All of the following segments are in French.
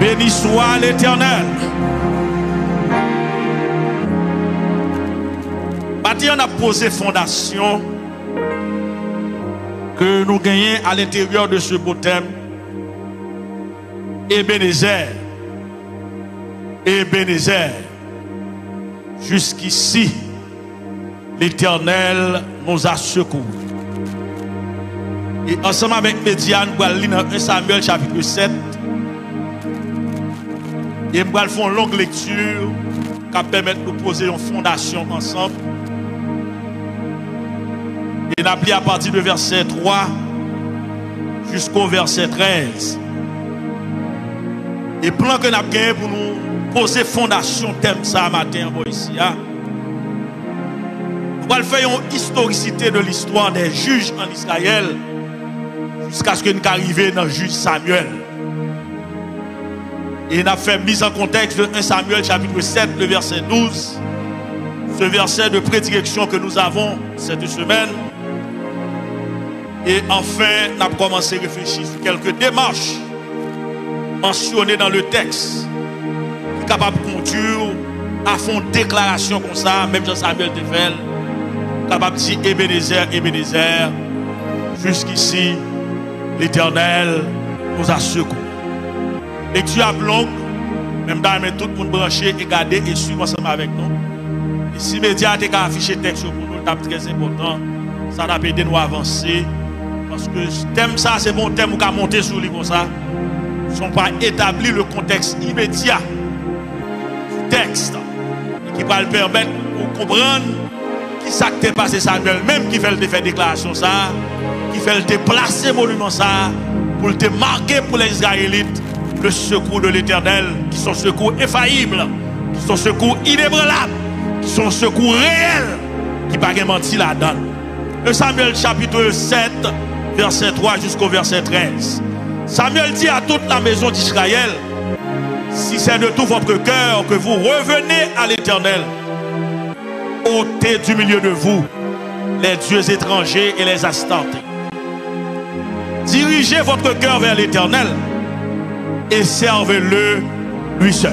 Béni soit l'Éternel. Bâti, on a posé fondation que nous gagnons à l'intérieur de ce beau thème. Ebenezer. Ebenezer. Jusqu'ici, l'Éternel nous a secourus. Et ensemble avec Médiane, nous allons lire 1 Samuel chapitre 7. Et nous allons faire une longue lecture qui va permettre de nous poser une fondation ensemble. Et nous allons lire à partir du verset 3 jusqu'au verset 13. Et plan que nous avons gagné pour nous poser fondation thème ça matin ici. Nous allons faire une historicité de l'histoire des juges en Israël jusqu'à ce que nous arrivions dans le juge Samuel. Et nous avons fait mise en contexte de 1 Samuel chapitre 7, le verset 12. Ce verset de prédilection que nous avons cette semaine. Et enfin, nous avons commencé à réfléchir sur quelques démarches mentionnées dans le texte qui sont capables de conduire à fond de déclaration comme ça, même Jean-Samuel Devel, capable de dire Ebenezer, Ebenezer, jusqu'ici, l'Éternel nous a secourus. Lecture à longue, même dans tout le monde branché et garder et suivre ensemble avec nous. Et si médias ont affiché texte pour nous, c'est très important. Ça va aider nous à avancer. Parce que ce thème, ça, c'est bon thème qui a monté sur lui comme ça. Ils ne sont pas établis le contexte immédiat du texte qui va le permettre de comprendre qui s'est passé Samuel, même qui fait le faire déclaration ça, qui fait le déplacer monument ça, pour le marquer pour les Israélites le secours de l'Éternel, qui sont secours infaillibles, qui sont secours inébranlables, qui sont secours réels, qui ne pas menti là-dedans. Samuel chapitre 7, verset 3 jusqu'au verset 13. Samuel dit à toute la maison d'Israël, si c'est de tout votre cœur que vous revenez à l'Éternel, ôtez du milieu de vous les dieux étrangers et les astantés. Dirigez votre cœur vers l'Éternel et servez-le lui seul.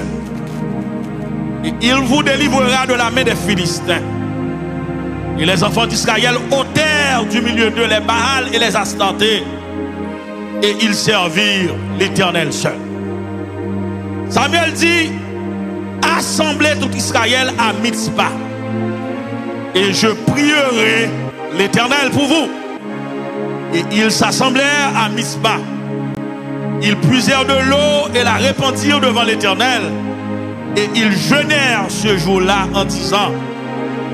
Et il vous délivrera de la main des Philistins. Et les enfants d'Israël ôtèrent du milieu d'eux les Baals et les astantés. Et ils servirent l'Éternel seul. Samuel dit, assemblez tout Israël à Mitzpah. Et je prierai l'Éternel pour vous. Et ils s'assemblèrent à Mitzpah. Ils puisèrent de l'eau et la répandirent devant l'Éternel. Et ils jeûnèrent ce jour-là en disant,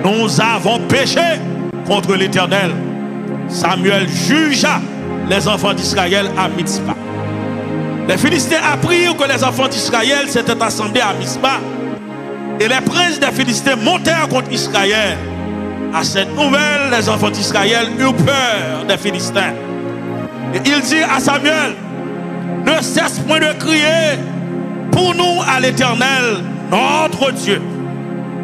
nous avons péché contre l'Éternel. Samuel jugea les enfants d'Israël à Mitzpah. Les Philistins apprirent que les enfants d'Israël s'étaient assemblés à Mitzpah. Et les princes des Philistins montèrent contre Israël. À cette nouvelle, les enfants d'Israël eurent peur des Philistins. Et il dit à Samuel, ne cesse point de crier pour nous à l'Éternel, notre Dieu,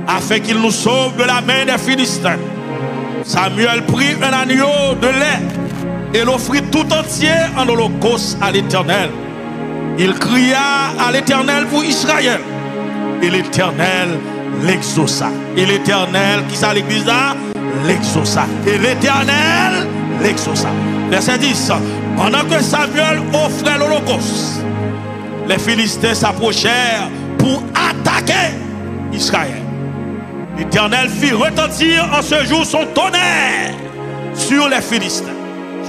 afin qu'il nous sauve de la main des Philistins. Samuel prit un agneau de lait et l'offrit tout entier en holocauste à l'Éternel. Il cria à l'Éternel pour Israël. Et l'Éternel l'exauça. Et l'Éternel, qui ça l'église là? L'exauça. Et l'Éternel l'exauça. Verset 10. Pendant que Samuel offrait l'holocauste, les Philistins s'approchèrent pour attaquer Israël. L'Éternel fit retentir en ce jour son tonnerre sur les Philistins.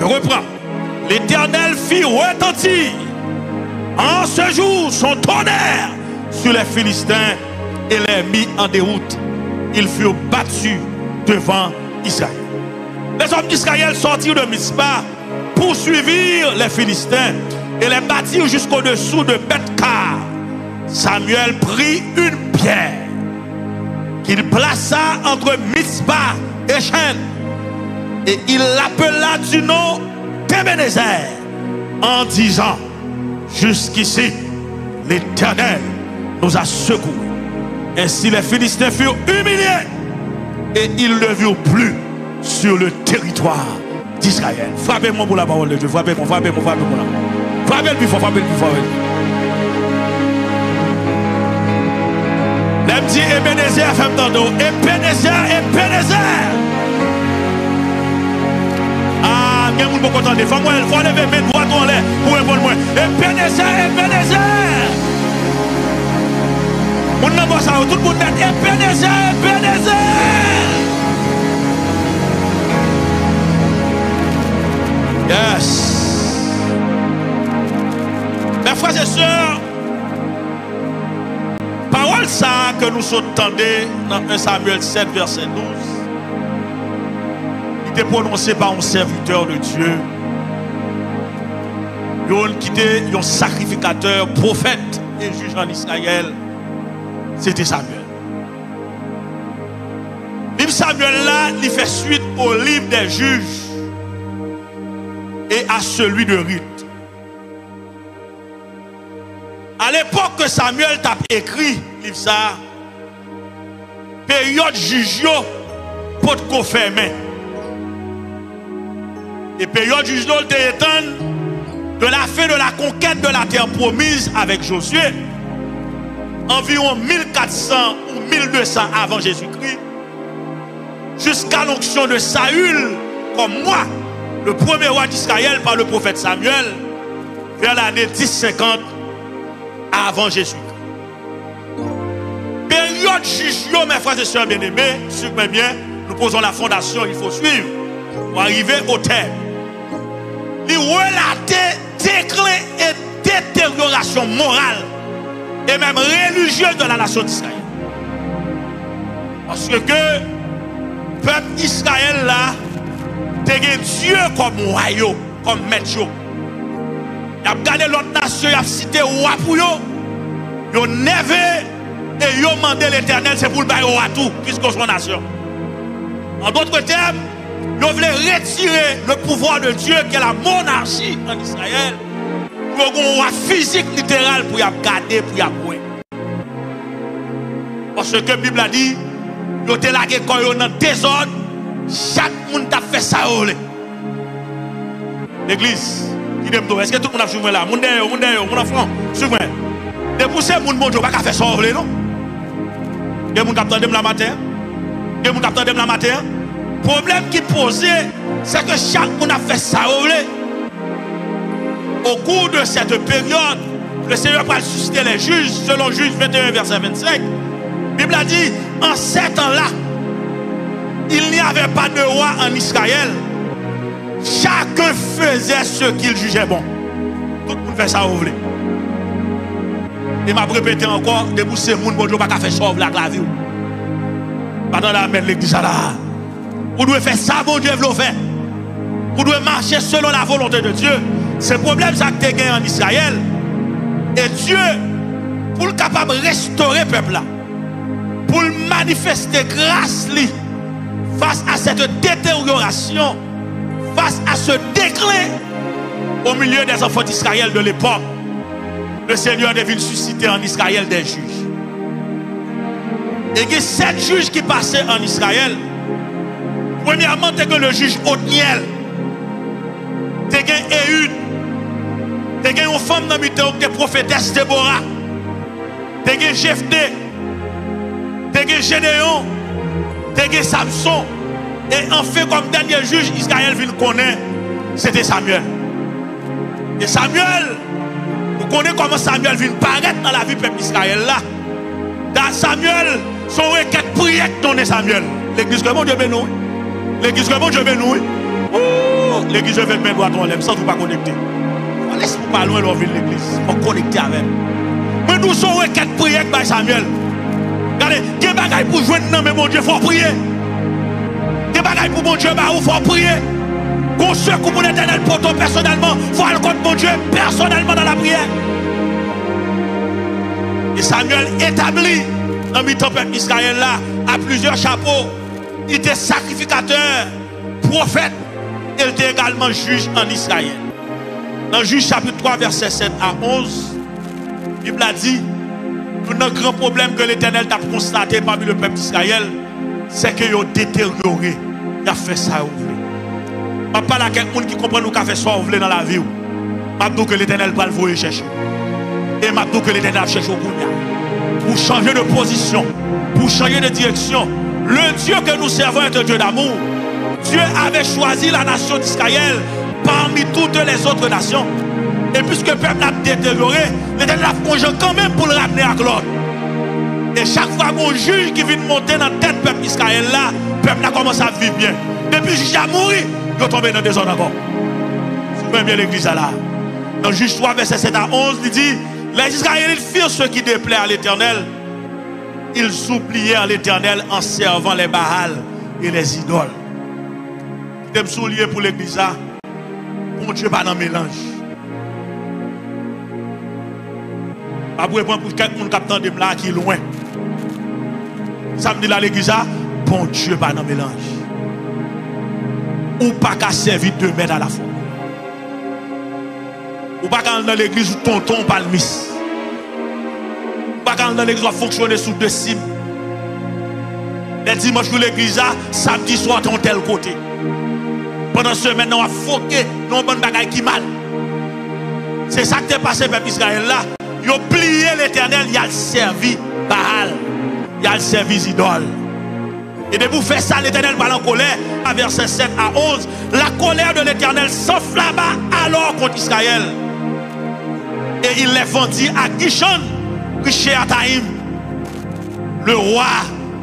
Je reprends. L'Éternel fit retentir en ce jour son tonnerre sur les Philistins et les mit en déroute. Ils furent battus devant Israël. Les hommes d'Israël sortirent de Mitzpah, poursuivirent les Philistins et les battirent jusqu'au-dessous de Beth-Kar. Samuel prit une pierre qu'il plaça entre Mitzpah et Shen et il l'appela du nom d'Ebenezer en disant, jusqu'ici l'Éternel nous a secourus. Ainsi les Philistins furent humiliés et ils ne virent plus sur le territoire d'Israël. Frappez-moi pour la parole de Dieu. Frappez-moi, frappez-moi, frappez-moi. Frappez le plus fort, frappez le plus fort. Ebenezer, fais-moi tantôt. Ebenezer. Ah, il y a des gens qui entendent. Il faut lever mes doigts en l'air pour répondre moi. Ebenezer. On n'a pas ça, tout le monde dit Ebenezer. Yes. Mes frères et sœurs, parole ça que nous entendons dans 1 Samuel 7, verset 12, il était prononcé par un serviteur de Dieu. Qui était un sacrificateur, prophète et juge en Israël. C'était Samuel. Le livre Samuel là, il fait suite au livre des juges et à celui de Ruth. À l'époque que Samuel t'a écrit livre ça, période juge pour te confirmer. Et période juge était étendue de la fin de la conquête de la terre promise avec Josué, environ 1400 ou 1200 avant Jésus-Christ, jusqu'à l'onction de Saül comme moi, le premier roi d'Israël par le prophète Samuel, vers l'année 1050 avant Jésus-Christ. Période juge, mes frères et sœurs bien-aimés, suivez bien, nous posons la fondation, il faut suivre pour arriver au terme. Il relatait déclin et détérioration morale et même religieuse de la nation d'Israël. Parce que le peuple d'Israël là, c'était Dieu comme royaume, comme maître. Il a regardé l'autre nation, il a cité roi pour eux. Il a nevé et il a demandé l'Éternel, c'est pour le bailler roi tout, puisque son nation. En d'autres termes, il voulait retirer le pouvoir de Dieu, qui est la monarchie en Israël, pour un roi physique littéral pour y garder, pour y avoir. Parce que la Bible a dit, il a été là quand il y a un désordre, chaque monde a fait ça. L'église, est-ce que tout le monde a suivi là? Mon enfant, suivez-moi. Depuis ce monde, je ne vais pas faire ça. Non? Il y a des gens qui attendent la matin. Il y a des gens qui attendent la matin. Le problème qui posait, c'est que chaque monde a fait ça. Au cours de cette période, le Seigneur va susciter les juges, selon Juge 21, verset 25. La Bible a dit, en ces temps-là, il n'y avait pas de roi en Israël. Chacun faisait ce qu'il jugeait bon. Tout le monde fait ça, vous voulez. Et m'a répété encore, depuis ce monde, bon Dieu, pas qu'à faire sauve la vie. Pendant la main de l'église là. Vous devez faire ça, bon Dieu, vous le faire. Vous devez marcher selon la volonté de Dieu. C'est le problème ça que tu as en Israël. Et Dieu, pour le capable de restaurer le peuple là, pour le manifester grâce lui, face à cette détérioration, face à ce déclin au milieu des enfants d'Israël de l'époque, le Seigneur devait susciter en Israël des juges. Et il y a 7 juges qui passaient en Israël. Premièrement, c'est que le juge Othniel, c'est que Ehud, c'est que une femme dans le temps qui est prophétesse Déborah, c'est que Jephthé, c'est que Gédéon, c'est que Samson. Et enfin, comme dernier juge, Israël vient connaître, c'était Samuel. Et Samuel, vous connaissez comment Samuel vient paraître dans la vie du peuple d'Israël là. Dans Samuel, son requête prière donner Samuel. L'église que mon Dieu bénit. L'église que mon Dieu bénit. L'église veut mettre droit en l'aime sans vous pas connecter. Laisse-nous pas loin de l'église. On connecter avec. Mais nous sommes requête prière par Samuel. Regardez, il y a des bagailles pour jouer non mais mon Dieu, il faut prier. Il y a des bagailles pour mon Dieu, il faut prier. Qu'on se coupe pour l'Éternel pour toi personnellement, il faut aller contre mon Dieu personnellement dans la prière. Et Samuel établit dans le peuple d'Israël là à plusieurs chapeaux. Il était sacrificateur, prophète, et il était également juge en Israël. Dans Juge chapitre 3, verset 7 à 11, la Bible a dit, un grand problème que l'Éternel a constaté parmi le peuple d'Israël, c'est qu'il a détérioré. Il a fait ça. Je ne parle pas à quelqu'un qui comprend nous qu'a fait ça dans la vie. Je dis que l'Éternel va le voir chercher. Et je dis que l'Éternel va chercher au bout. pour changer de position, pour changer de direction. Le Dieu que nous servons est un Dieu d'amour. Dieu avait choisi la nation d'Israël parmi toutes les autres nations. Et puisque le peuple a détérioré, l'Éternel a plongé quand même pour le ramener à l'autre. Et chaque fois qu'on juge qui vient monter dans la tête du peuple d'Israël là, le peuple a commencé à vivre bien. Depuis que Juge a mouru, il est tombé dans des zones encore. C'est bien l'église là. Dans Juge 3, verset 7 à 11, il dit, les Israélites firent ce qui déplaît à l'Éternel. Ils oublièrent l'Éternel en servant les Baals et les idoles. Je me soulier pour l'église là. Bon Dieu, pas dans mélange. Pas pour répondre pour quelqu'un qui attend là qui est loin. Ça me dit là l'église là, bon Dieu, pas dans mélange. Ou pas qu'à servir 2 mètres à la fois. Ou pas qu'à dans l'église où tonton palmis. Ou pas qu'à dans l'église où fonctionner sous 2 cimes. Les dimanches pour l'église là, samedi soir ton tel côté. Pendant ce semaine, on a foqué dans une bonne bagaille qui mal. C'est ça qui est passé peuple Israël là. Ils ont plié l'Éternel, ils ont servi Baal, ils ont servi idole. Et de vous faire ça, l'Éternel parle en colère, à verset 7 à 11. La colère de l'Éternel s'enflamma alors contre Israël. Et il les vendit à Kishon, Rishéataïm, le roi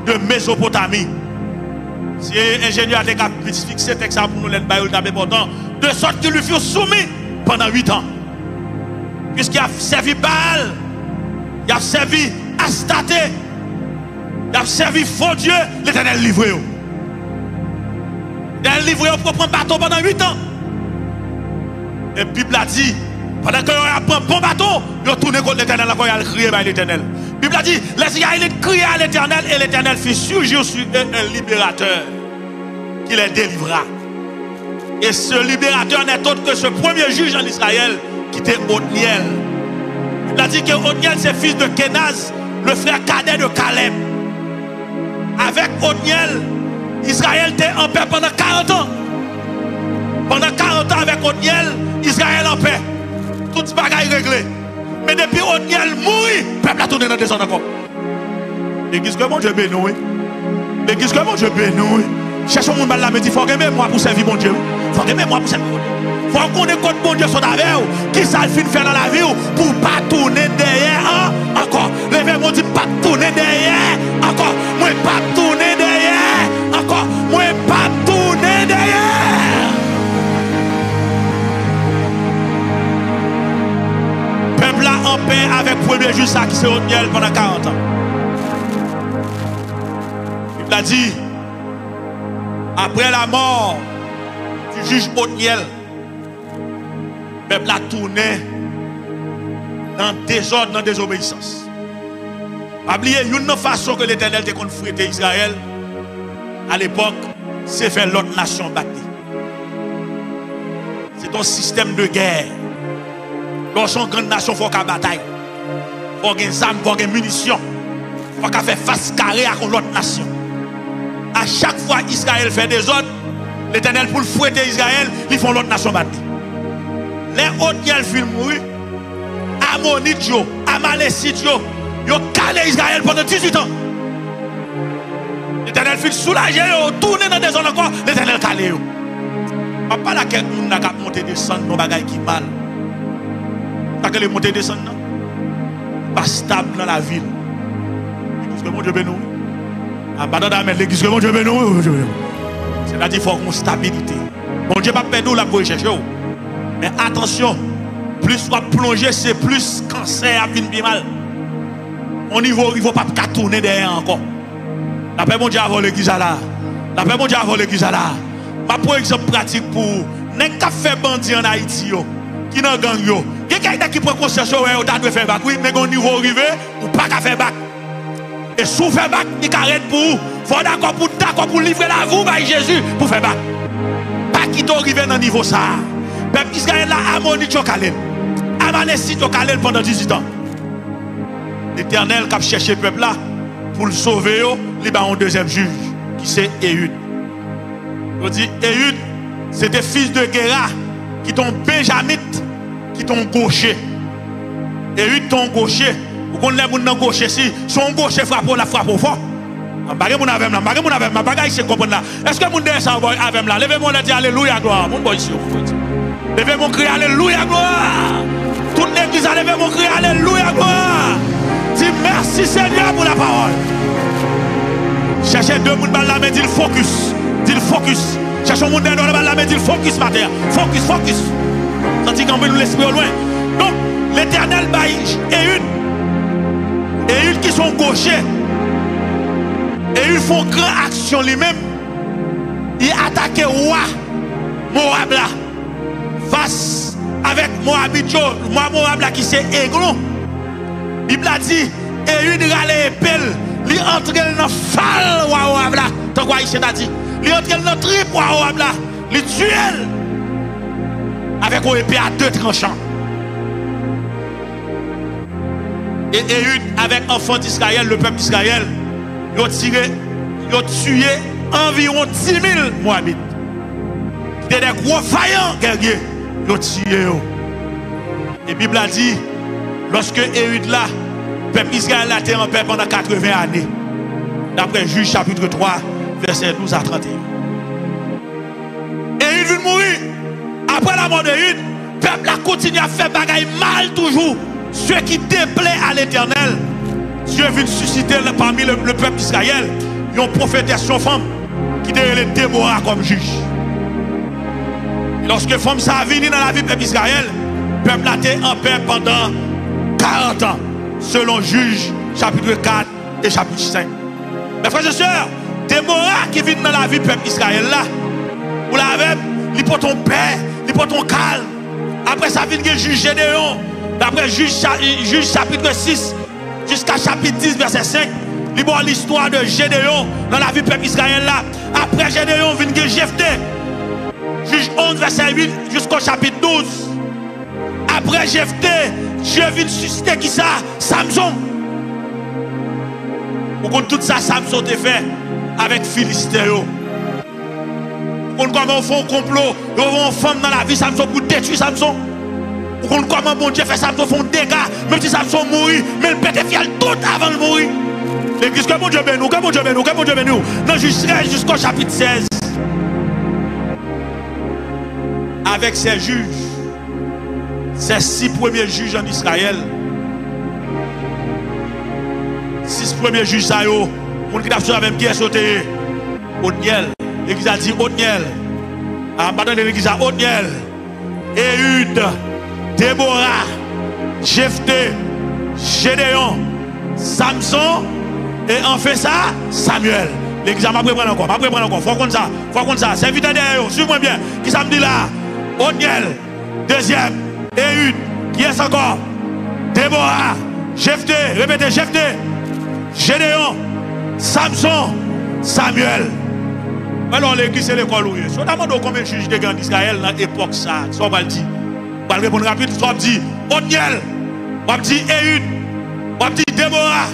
de Mésopotamie. Si l'ingénieur a fixé texte pour nous, de sorte qu'il lui fut soumis pendant 8 ans. Puisqu'il a servi Baal, il a servi Astarté, il a servi faux Dieu, l'Éternel livré. L'Éternel livré pour prendre bateau pendant 8 ans. Et la Bible a dit, pendant qu'il a pris un bon bateau, il a tourné contre l'Éternel, il a crié à l'Éternel. La Bible a dit, les Israélites criaient à l'Éternel et l'Éternel fit surgir sur eux un libérateur qui les délivra. Et ce libérateur n'est autre que ce premier juge en Israël qui était Othniel. Il a dit que Othniel c'est fils de Kenaz, le frère cadet de Caleb. Avec Othniel, Israël était en paix pendant 40 ans. Pendant 40 ans avec Othniel, Israël en paix. Tout ce bagaille réglé. Mais depuis Othniel mourit, le peuple a tourné dans des zones encore. L'église que mon Dieu bénit. L'église que mon Dieu bénit. Cherchons mon mal là, mais il faut aimer moi pour servir mon Dieu. Il faut aimer moi pour servir mon Dieu. Il faut qu'on écoute mon Dieu sur la veille. Qui ça le fait faire dans la vie pour ne pas tourner derrière encore. Levez mon Dieu, pas tourner derrière encore. Moi, pas tourner derrière encore. Moi, pas tourner derrière. Peuple là en paix avec le premier juge qui s'est Othniel pendant 40 ans. Il a dit, après la mort du juge Othniel, le peuple a tourné dans le désordre, dans la désobéissance. Oubliez, une façon que l'Éternel a confronté Israël, à l'époque, c'est faire l'autre nation battre. C'est un système de guerre. Lorsqu'on grande nation, il faut qu'à bataille. Il faut qu'il y ait des armes, il faut qu'il y ait des munitions. Il faut qu'à faire face carrée à l'autre nation. À chaque fois Israël fait des ordres, l'Éternel pour le fouetter Israël, ils font l'autre nation battre. Les Othniel film mourir, Ammonites, Amalécites, ils ont calé Israël pendant 18 ans. L'Éternel fait soulager, tourner dans des zones encore, l'Éternel calé. Pas là quelqu'un qui a monté descendre dans bagaille qui mal. Pas que les montées descendre non. Pas stable dans la ville. Parce que mon Dieu béni. L'église que mon Dieu béni. C'est-à-dire qu'il faut une stabilité. Mon Dieu pas perdre la pour chercher. Mais attention, plus soit plongé, c'est plus cancer à venir mal. Au niveau, il ne faut pas tourner derrière encore. La paix mon Dieu avant l'église là. La paix mon Dieu avant l'église là. Ma pour exemple pratique pour n'est qu'à faire bandit en Haïti qui n'a gang yo. Il y a quelqu'un qui prend conscience ouais, tu dois faire bac oui, mais au niveau arrivé ou pas qu'à faire bac. Et sous faire bac, il arrête pour vous. Faut d'accord pour livrer la vous par Jésus pour faire bac. Pas qui t'arrive dans niveau ça. Peuple Israël là Ammonite yo calé. Amalécite yo calé pendant 18 ans. L'Éternel qui a cherché le peuple là pour le sauver, il a un deuxième juge qui c'est Ehud. On dit Ehud, c'était fils de Guéra qui sont benjamites, qui sont gauchers. Ehud ton gaucher, Vous connaissez les gens gauche si son gauche frappe la frappe au fort. Bagay mon avec là, bagay mon avec ma bagay c'est comprendre là. Est-ce que mon derrière ça avec là? Levez-moi et dit alléluia gloire. Mon boy ici. Levez-moi crier alléluia gloire. Toute l'église a levé mon cri alléluia gloire. Dis merci Seigneur pour la parole. Cherchez deux monde dans la main, dit focus. Dis focus. Cherchez un monde dans la main, dit focus matin. Focus, focus. Senti qu'on veut nous l'esprit au loin. Donc l'Éternel baille et une qui sont gauchers. Et ils font grande action lui-même. Ils attaquent roi Moab là. Face avec Moabit, Moab là qui c'est Aiglon. Bible a dit, et une râle épelle, il entre dans le fall Moab là. Tant quoi il s'est dit, il entre dans le trip Moab là, il tue avec une épée à deux tranchants. Et une avec enfant d'Israël, le peuple d'Israël, ils ont tiré, ils ont tué environ 10 000 Moabites. C'était des gros faillants guerriers. Ils ont tué. Et la Bible a dit, lorsque Ehud là, le peuple d'Israël a été en paix pendant 80 années. D'après Juge chapitre 3, verset 12 à 31. Ehud vient mourir. Après la mort d'Ehud, le peuple a continué à faire bagaille mal toujours. Ceux qui déplaient à l'Éternel, Dieu vient susciter parmi le peuple d'Israël une prophétesse femme qui était les Déborah comme juge. Et lorsque femme ça a venu dans la vie du peuple d'Israël, le peuple a été en paix pendant 40 ans, selon Juge chapitre 4 et chapitre 5. Mes frères et sœurs, Déborah qui vient dans la vie du peuple d'Israël là, vous l'avez, il porte ton paix, il porte ton calme. Après ça vient le juge Gédéon. D'après Juge chapitre 6 jusqu'à chapitre 10 verset 5, il y a l'histoire de Gédéon dans la vie du peuple d'Israël là. Après Gédéon vient Jephthé. Juge 11 verset 8 jusqu'au chapitre 12. Après Jephthé, Dieu vient susciter qui ça? Samson. Vous comprenez tout ça, Samson te fait avec Philistéen. Vous comprenez comment on fait un complot, on fait une femme dans la vie Samson pour détruire Samson. Vous comprenez comment bon Dieu fait Samson font des dégâts, même si Samson mourit, mais le pète fiel tout avant de mourir. L'église, que bon Dieu bénisse nous, que bon Dieu bénisse nous, que bon Dieu bénisse nous. Dans Juge 13 jusqu'au chapitre 16. Avec ces juges, ces 6 premiers juges en Israël, 6 premiers juges, ça y est, on qui a fait avec qui est sauté, Othniel. L'église a dit Othniel. Maintenant, l'église a Othniel, Ehud, Déborah, Jephthé, Gédéon, Samson, et en fait ça, Samuel. L'église m'a pris encore, faut qu'on ça, c'est vite derrière, suivez-moi bien. Qui ça me dit là? Othniel, deuxième, Ehud, qui est encore? Déborah, Jephthé, répétez, Jephthé, Gédéon, Samson, Samuel. Alors l'église c'est l'école où il est. Si on demande combien de juges de guerre d'Israël dans l'époque ça, ça va le dire. On va répondre rapide, on va dire Othniel, on va dire Ehud, on va dire Déborah,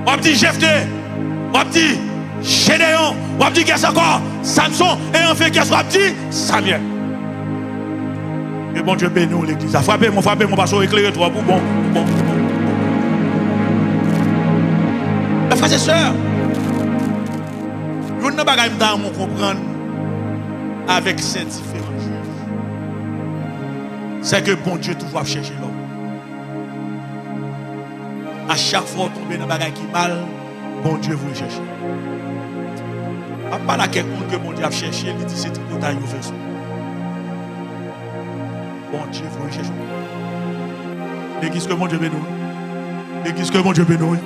on va dire Jephthé, on va dire Gédéon, on va dire qu'est-ce encore? Samson, et en fait qu'est-ce qu'on va dire? Samuel. Et bon Dieu bénit l'église. Frappez mon parce qu'on éclaire toi pour bon. Mes frères et sœurs, nous ne pouvons pas comprendre avec ces différents juges. C'est que bon Dieu toujours chercher l'homme. À chaque fois qu'on tombe dans un bagage qui mal, bon Dieu vous chercher. Pas là quelqu'un que bon Dieu a cherché, il dit c'est tout pour ta fait. Bon Dieu vous chercher. L'église que mon Dieu bénit. L'église que mon Dieu bénit.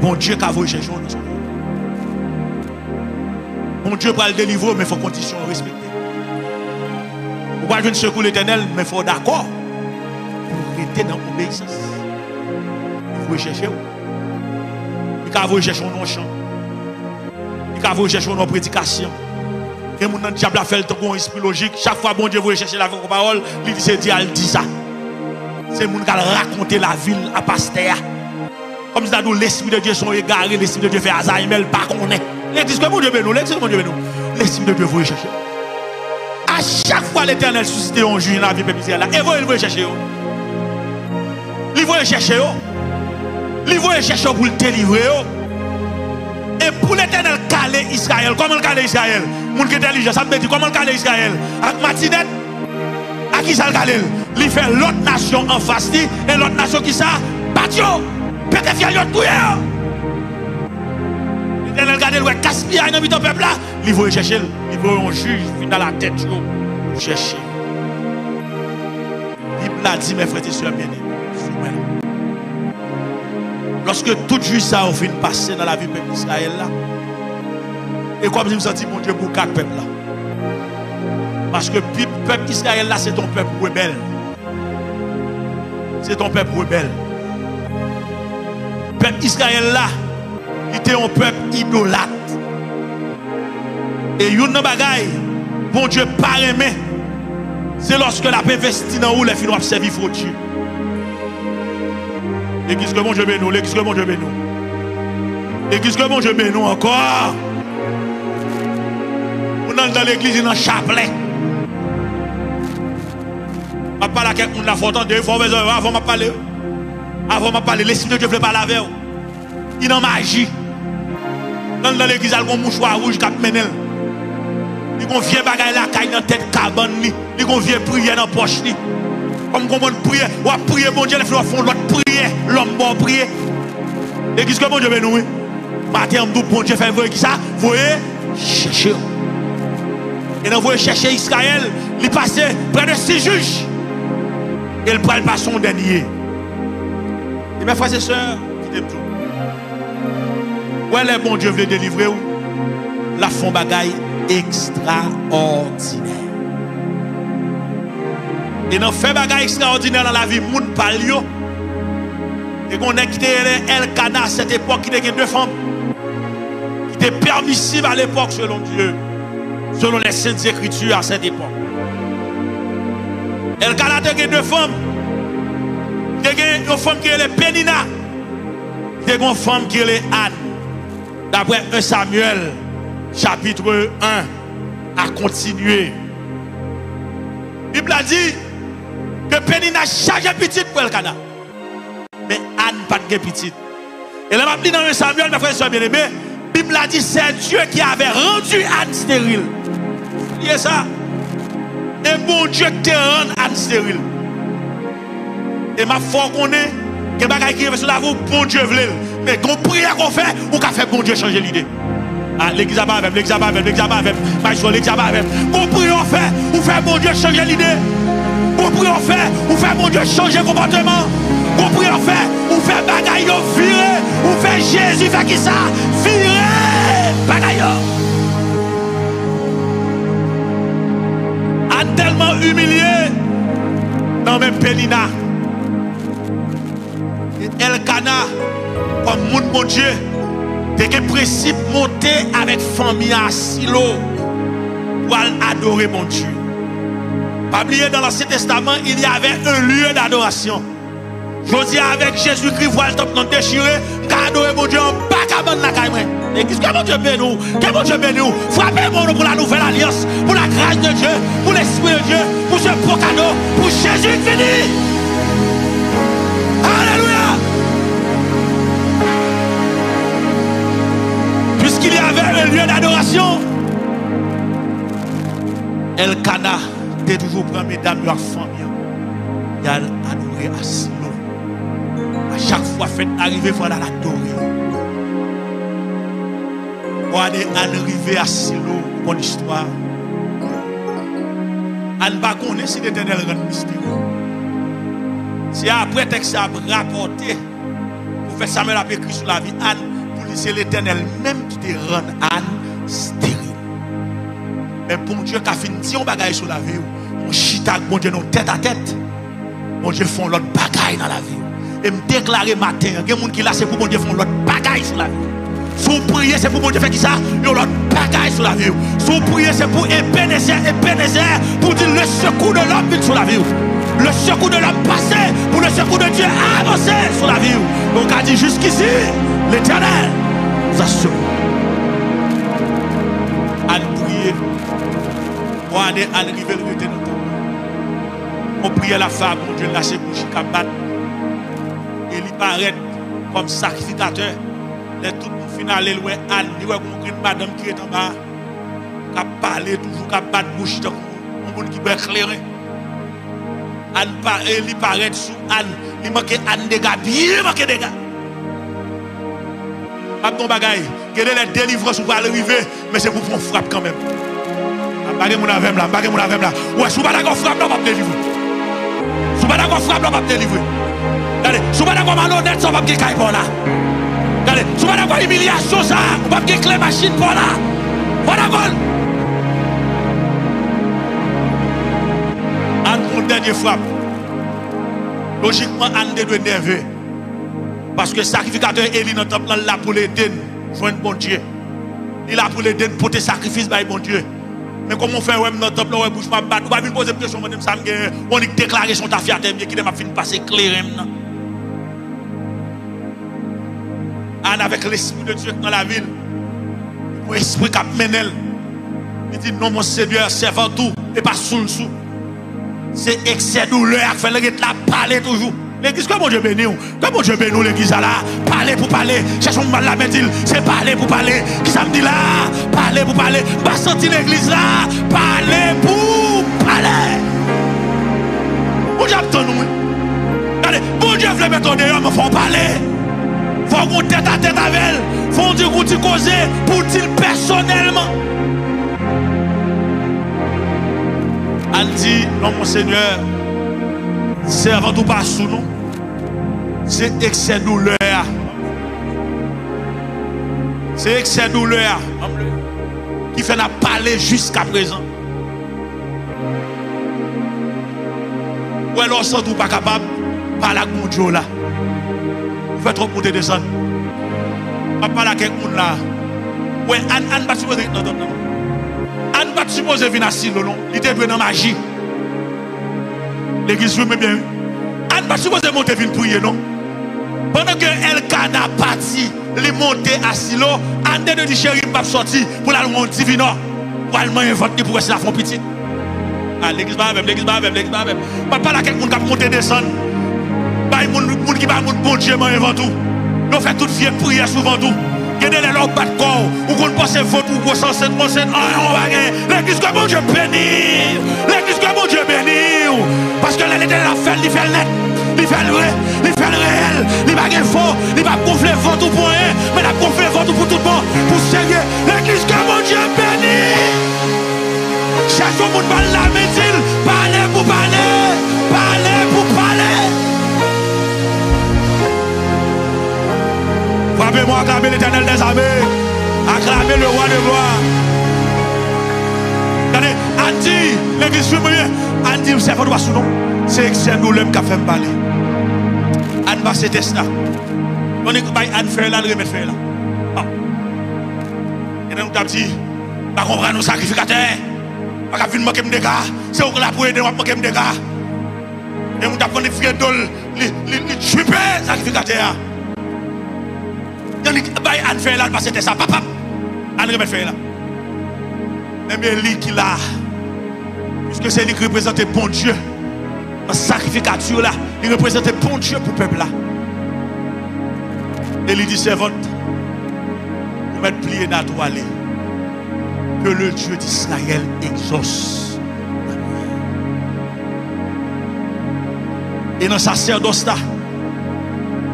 Bon Dieu qui a voulu chercher nous. Bon Dieu va le délivrer, mais il faut conditions respectées. Vous pouvez venir secouer l'Éternel, mais il faut d'accord pour rester dans l'obéissance. Il faut chercher. Il faut chercher nos chants. Il faut chercher nos prédications. Et mon diable a fait le temps pour un esprit logique. Chaque fois bon Dieu veut chercher la parole, il dit c'est Dieu qui dit ça. C'est mon qui a raconté la ville à pasteur. Comme ça, l'esprit de Dieu sont égarés, l'esprit de Dieu fait Alzheimer, pas qu'on est. L'église que mon Dieu bénit, l'église que mon Dieu bénit, l'esprit de Dieu veut chercher. À chaque fois l'Éternel suscite un juge dans la vie de Israël, et vous, il veut chercher. Il livre chercher. Livre chercher pour le délivrer. Et pour l'Éternel caler Israël, comment le caler Israël? Moun qui est intelligent, ça me dit comment le caler Israël? Avec Matinette, à qui ça le caler? Il fait l'autre nation en face, et l'autre nation qui ça? Batio, peut-être qu'il y a tout. L'Éternel garde le casse-pied dans le peuple là. Il veut chercher, il veut un juge, il dans la tête, chercher. La Bible a dit, mes frères et sœurs bien-aimés, lorsque tout juge ça a fini de passer dans la vie du peuple d'Israël là, et comme je me sens, mon Dieu, pour quatre peuples là. Parce que le peuple d'Israël là, c'est ton peuple rebelle. C'est ton peuple rebelle. Le peuple d'Israël là, il était un peuple idolâtre. Et une bagaille, bon Dieu, pas aimé, c'est lorsque la paix investit dans où les filles doivent servir faux Dieu. L'église que bon Dieu bénit nous, l'église que bon Dieu bénit nous. L'église que bon Dieu bénit nous encore. On est dans l'église, dans le chapelet. Je ne parle pas à quelqu'un, il faut entendre, il faut avant de parler. Avant de parler, l'esprit de Dieu veut parler avec vous. Il est en magie. Dans l'église, il y a un mouchoir rouge qui mène. Il y a un vieux bagage là, qui dans la tête cabane. Il y a un vieux prière dans la poche. Comme on prier, on va prier, bon Dieu, les frères font l'autre prière, l'homme bon prier. L'église que bon Dieu veut nous. Matin, bon Dieu fait voir qui ça? Vous voyez? Chercher. Et nous voyons chercher Israël. Il passe près de 6 juges. Et il prend pas son dernier. Et mes frères et sœurs, qui t'aiment tout. Où est le bon Dieu veut délivrer ou? La font bagaille extraordinaire. Et nous fait bagaille extraordinaire dans la vie, moun palio. Et qu'on a quitté Elkana à cette époque, qui était 2 femmes. Qui était permissible à l'époque selon Dieu. Selon les saintes écritures à cette époque. Elkana était 2 femmes. Il y a une femme qui est Pénina. Il y a une femme qui est Anne. D'après 1 Samuel, chapitre 1, à continuer. La Bible a dit que Pénina charge petite pour Elkana. Mais Anne pas de petite. Et là, je dans 1 Samuel, mes frères et sœurs bien-aimés, la Bible a dit que c'est Dieu qui avait rendu Anne stérile. C'est ça. Et bon Dieu qui rend Anne stérile. Et ma foi qu'on est, que bagaille qui est sur la route, bon Dieu veut. Mais qu'on prie qu'on fait, on peut faire bon Dieu changer l'idée. Ah, l'église à même, l'église à même, l'église à même, l'église à même. Qu'on prie on fait, on fait bon Dieu changer l'idée. Qu'on prie on fait, on fait bon Dieu changer le comportement. Qu'on prie on fait, on fait bagaille virer, on fait Jésus fait qui ça? Virer bagaille. A tellement humilié dans même Pénina. Elkana, comme moun bon Dieu, de quel principe monter avec famille à Silo pour adorer mon Dieu. Pas oublier dans l'Ancien Testament, il y avait un lieu d'adoration. Je dis avec Jésus-Christ, voilà le top non déchiré, adorer mon Dieu en bas cabane la caille. Et qu'est-ce que mon Dieu bénit nous? Que mon Dieu bénit nous? Frappez-moi pour la nouvelle alliance, pour la grâce de Dieu, pour l'Esprit de Dieu, pour ce beau cadeau, pour Jésus fini. Alléluia! Puisqu'il y avait un lieu d'adoration, Elkana était toujours pris mesdames de la famille. Il a adoré à Silo. À chaque fois, fait arriver, il faut l'adorer. Pour aller arriver à Silo, bonne histoire. Anne ne connaît si l'Éternel rend mystérieux. C'est après que ça a rapporté, pour faire Samuel a écrit sur la vie Anne, pour laisser l'Éternel même qui te rend Anne stérile. Mais bon Dieu, qui a fini de dire bagaille sur la vie, mon chita, bon Dieu, non tête à tête, bon Dieu, font l'autre bagaille dans la vie. Et me déclarer matin, il y a des gens qui là, c'est pour bon Dieu, font l'autre bagaille sur la vie. Si vous priez, c'est pour bon Dieu faire qui ça? Il y a l'autre bagaille sur la vie. Si vous priez, c'est pour Ebenezer, pour dire le secours de l'homme vite sur la vie. Le secours de l'homme passé pour le secours de Dieu avancer sur la vie. Donc a dit jusqu'ici, l'Éternel nous a secouru. À prier, pour aller arriver le temps. On priait la femme, mon Dieu, lâcher pour Chicabat. paraît comme sacrificateur. Les tout le monde final, il voit Anne, il voit une madame qui est en bas, qui a parlé toujours, qui a battu bouche, un monde qui peut éclairer. Anne, il paraît sous Anne, il manque Anne des gars, bien manque des gars. Pas de bagaille, que les délivrances pour arriver, mais c'est pour qu'on frappe quand même. Bagay mon avem là, bagay mon avem là. Ouais, sous pas d'accord frappe là, on va te délivrer. Sous pas d'accord frappe là, on va te délivrer. Regardez, sous pas d'accord malhonnête, ça va me caille pour là. Regardez, sous pas d'accord humiliation ça, on va me clé machine pour là. Voilà gol. Anne pour dernière frappe. Logiquement, Anne doit nerveux. Parce que le sacrificateur Élie dans le temple là pour l'aider, joindre bon Dieu. Il a pour l'aider pour tes sacrifices par bon Dieu. Mais comment on fait dans le temple là, bouge pas battre, on va venir poser une question, on a déclaré son tafia qui m'a fini passer clair. Anne avec l'esprit de Dieu dans la ville, l'esprit qui mène, il dit non mon Seigneur, servant tout et pas sous le sous. C'est excès douleur qui fait la parler toujours. L'église, comment Dieu bénit? Comment Dieu bénit l'église là? Parler pour parler. Cherchons mal la médile. C'est parler pour parler. Qui ça me dit là? Parler pour parler. Pas sentir l'église là. Parler pour parler. Bon Dieu attend nous. Regardez, bon Dieu veut mettre en dehors, mais il faut parler. Il faut qu'on tête à tête avec elle. Il faut dire qu'on dit causer pour dire personnellement. Elle dit, non mon Seigneur, c'est avant tout pas sous nous. C'est excès douleur. C'est excès douleur qui fait la parler jusqu'à présent. Ou alors sans tout pas capable de parler avec mon Dieu là. Vous faites trop monter descendre. Pas parler avec mon là. Ouais, Anne va supposer. Non. Anne va supposer venir assis non. Il était dans la magie. L'église veut bien. Anne va supposer monter venir prier non. Pendant que Elkana parti, il monte à Silo, Anne de dit chéri va sortir pour la monter divino. Pour aller inventer pour essayer la fond petite. Ah l'église va même, l'église va même, l'église va même. Pas là quelqu'un qui monter descendre. Pas monde qui va monter bon Dieu invente tout. Nous fait toute fière prière souvent tout. Gardez les leurs bas de corps, ou qu'on pense votre ou qu'on s'en on va gagner. L'église que mon Dieu bénit. L'église que mon Dieu bénit. Parce que l'éternel a fait, il fait le net. Il fait le vrai, il fait le réel, il va gagner fort, il va gonfler votre pour rien, mais il va gonfler votre pour tout le monde, pour sérieux. L'église que mon Dieu bénit. Cherchons pour parler la médecine, parler pour parler, parler pour parler. Frappez-moi, acclamez l'éternel des armées, acclamez le roi de gloire. Regardez, Andy, l'église féminine, Andy, c'est pas sous nom. C'est excès douleur qui a fait me parler. Anne va se tester là. On est comme Anne fait là, remettre fait là. Et nous t'as dit, pas comprendre nos sacrificateurs. Pas qu'à venir manquer de dégâts. C'est où que la pour aider à manquer de dégâts. Et nous t'as pris des frères d'ol, les tuer sacrificateurs. Anne fait là, parce que c'était ça, papa. Anne remettre fait là. Mais bien lui qui là, puisque c'est lui qui représente bon Dieu. La sacrificature là, il représente bon Dieu pour le peuple là. Et il dit servante, vous mettre plié dans toi aller. Que le Dieu d'Israël exauce. Et dans sa sacerdoce là,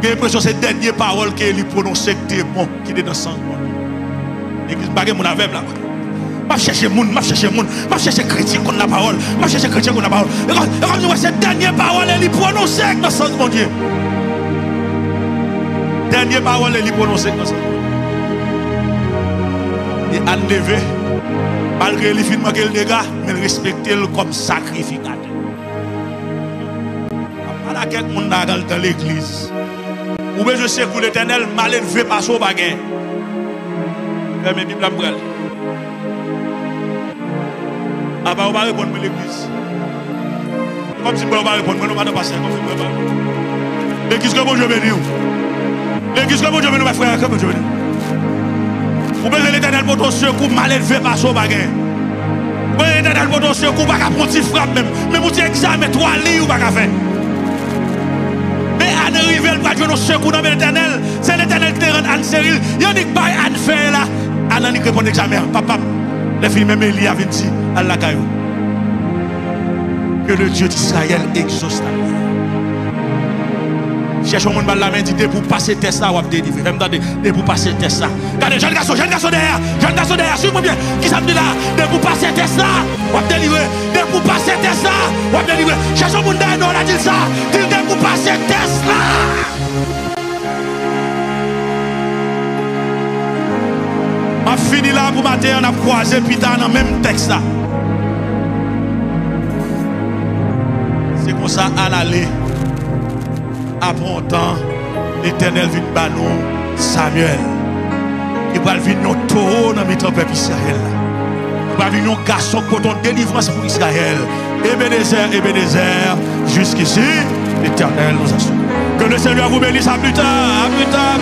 j'ai l'impression que c'est la dernière parole qu'il prononçait que démon qui est dans son monde. L'église bague mon aveugle là. Je cherche moun, je cherche moun, je cherche chrétien contre la parole, je cherche chrétien contre la parole. Et comme nous cette dernière parole, elle est prononcée dans le sens de mon Dieu. Dernière parole, elle est prononcée dans le sens de mon Dieu. Et Anne levé, malgré les films qu'elle dégâts, mais elle respecte comme sacrificateur. Voilà quelqu'un dans l'église. Ou bien je sais que l'éternel mal élevé par son baguette. Mes Bibles à brûler. Ah bah on va répondre à l'église. Comme si on va répondre, mais on va pas passer comme si on va. L'église que bon Dieu bénit. L'église que bon Dieu bénit, mes frères, que bon Dieu bénit. Vous pouvez l'éternel pour ton secours mal élevé par son baguette. Vous pouvez l'éternel pour ton secours, pas qu'à prendre frappe même. Mais vous dites examen, 3 livres, pas qu'à faire. Mais à arriver, le besoin de secours dans l'éternel. C'est l'éternel qui te rend Anne Cyril. Yannick Bay Anne fait là. Ananick répond examen. Papa, les filles même Élie a dit à la caillou. Que le Dieu d'Israël exauce ta prière. Cherche au monde la main dit pour passer test là ou délivrer. Même de pour passer test là. Regardez jeune garçon derrière, suis-moi bien. Qui ça me dit là? De pour passer test là ou délivrer. De pour passer test là ou délivrer. Cherche au monde derrière nous on a dit ça. Dit de pour passer test là. Ma fini là pour matin on a croisé Peter dans le même texte là. C'est comme ça à l'aller. Après un temps, l'Éternel vient de nous Samuel. Il va venir nous taureau dans le peuple Israël. Il va venir nous garçon coton délivrance pour Israël. Ebenezer, jusqu'ici, l'Éternel nous a sauvé. Que le Seigneur vous bénisse à plus tard, à plus tard.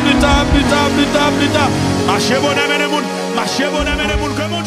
Marchez bon, amen, les gens. Marchez bon, amen, les gens.